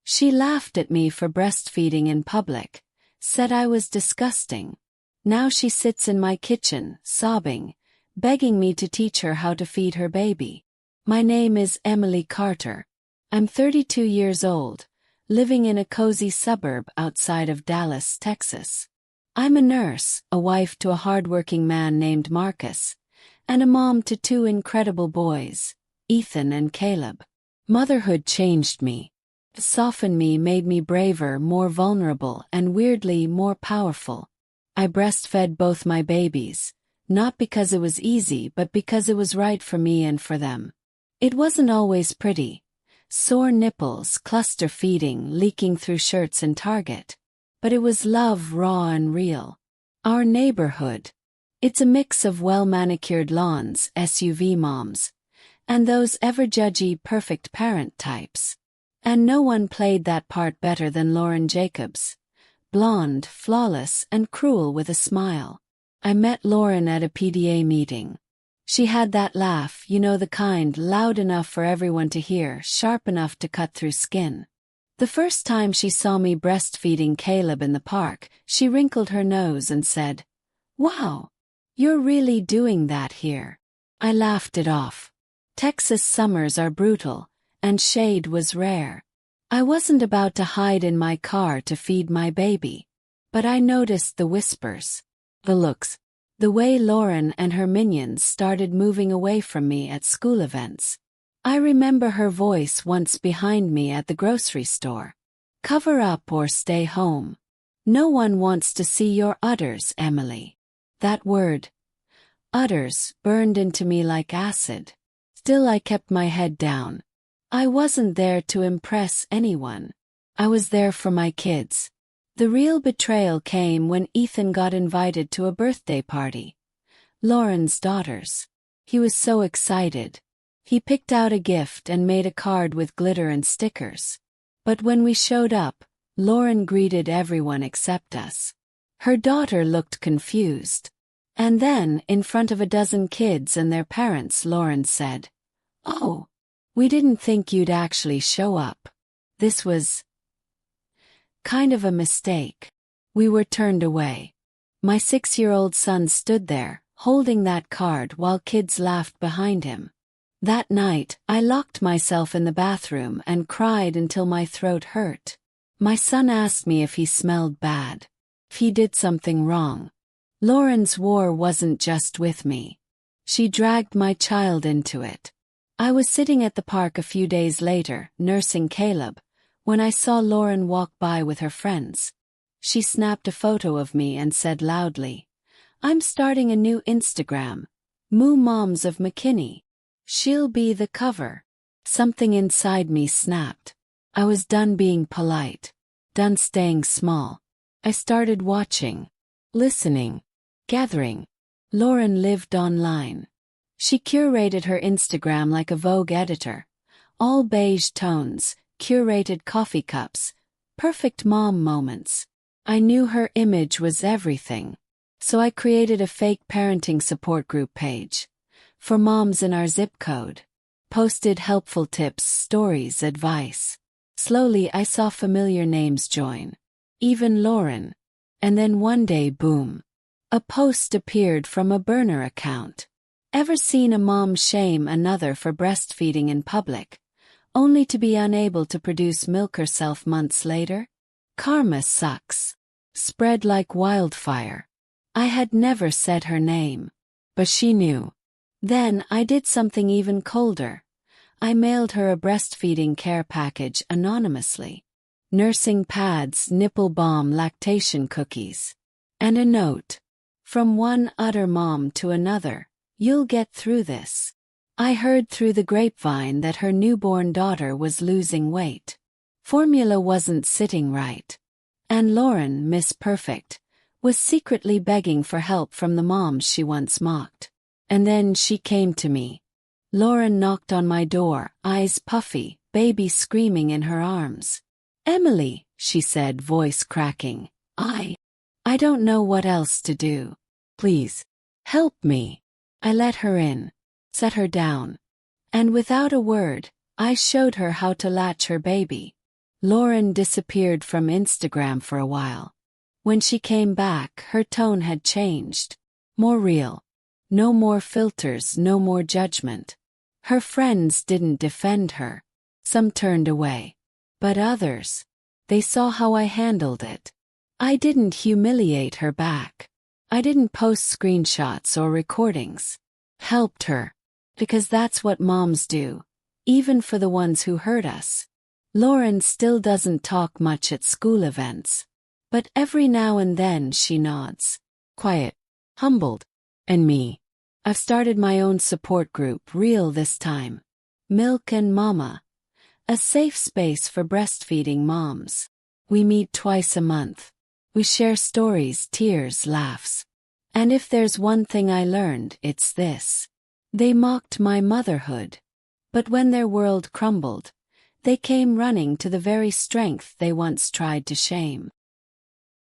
She laughed at me for breastfeeding in public, said I was disgusting. Now she sits in my kitchen, sobbing, begging me to teach her how to feed her baby. My name is Emily Carter. I'm 32 years old, living in a cozy suburb outside of Dallas, Texas. I'm a nurse, a wife to a hardworking man named Marcus, and a mom to two incredible boys, Ethan and Caleb. Motherhood changed me. It softened me, made me braver, more vulnerable, and weirdly more powerful. I breastfed both my babies, not because it was easy but because it was right for me and for them. It wasn't always pretty. Sore nipples, cluster feeding, leaking through shirts in Target. But it was love, raw and real. Our neighborhood. It's a mix of well-manicured lawns, SUV moms, and those ever-judgy perfect parent types. And no one played that part better than Lauren Jacobs. Blonde, flawless, and cruel with a smile. I met Lauren at a PDA meeting. She had that laugh, you know, the kind, loud enough for everyone to hear, sharp enough to cut through skin. The first time she saw me breastfeeding Caleb in the park, she wrinkled her nose and said, "Wow, you're really doing that here." I laughed it off. Texas summers are brutal, and shade was rare. I wasn't about to hide in my car to feed my baby. But I noticed the whispers, the looks, the way Lauren and her minions started moving away from me at school events. I remember her voice once behind me at the grocery store. "Cover up or stay home. No one wants to see your udders, Emily." That word, udders, burned into me like acid. Still I kept my head down. I wasn't there to impress anyone. I was there for my kids. The real betrayal came when Ethan got invited to a birthday party. Lauren's daughter's. He was so excited. He picked out a gift and made a card with glitter and stickers. But when we showed up, Lauren greeted everyone except us. Her daughter looked confused. And then, in front of a dozen kids and their parents, Lauren said, "Oh, we didn't think you'd actually show up." This was kind of a mistake. We were turned away. My 6-year-old son stood there, holding that card while kids laughed behind him. That night, I locked myself in the bathroom and cried until my throat hurt. My son asked me if he smelled bad, if he did something wrong. Lauren's war wasn't just with me. She dragged my child into it. I was sitting at the park a few days later, nursing Caleb, when I saw Lauren walk by with her friends. She snapped a photo of me and said loudly, "I'm starting a new Instagram, Moo Moms of McKinney. She'll be the cover." Something inside me snapped. I was done being polite, done staying small. I started watching, listening, gathering. Lauren lived online. She curated her Instagram like a Vogue editor. All beige tones, curated coffee cups, perfect mom moments. I knew her image was everything. So I created a fake parenting support group page for moms in our zip code. Posted helpful tips, stories, advice. Slowly I saw familiar names join. Even Lauren. And then one day, boom. A post appeared from a burner account. Ever seen a mom shame another for breastfeeding in public, only to be unable to produce milk herself months later? Karma sucks. Spread like wildfire. I had never said her name. But she knew. Then I did something even colder. I mailed her a breastfeeding care package anonymously. Nursing pads, nipple balm, lactation cookies. And a note. From one utter mom to another, "You'll get through this." I heard through the grapevine that her newborn daughter was losing weight. Formula wasn't sitting right. And Lauren, Miss Perfect, was secretly begging for help from the moms she once mocked. And then she came to me. Lauren knocked on my door, eyes puffy, baby screaming in her arms. "Emily," she said, voice cracking, I don't know what else to do. Please, help me." I let her in, set her down. And without a word, I showed her how to latch her baby. Lauren disappeared from Instagram for a while. When she came back, her tone had changed. More real. No more filters, no more judgment. Her friends didn't defend her. Some turned away. But others, they saw how I handled it. I didn't humiliate her back. I didn't post screenshots or recordings. Helped her. Because that's what moms do. Even for the ones who hurt us. Lauren still doesn't talk much at school events. But every now and then she nods. Quiet. Humbled. And me. I've started my own support group, Real this time. Milk and Mama. A safe space for breastfeeding moms. We meet twice a month. We share stories, tears, laughs. And if there's one thing I learned, it's this. They mocked my motherhood. But when their world crumbled, they came running to the very strength they once tried to shame.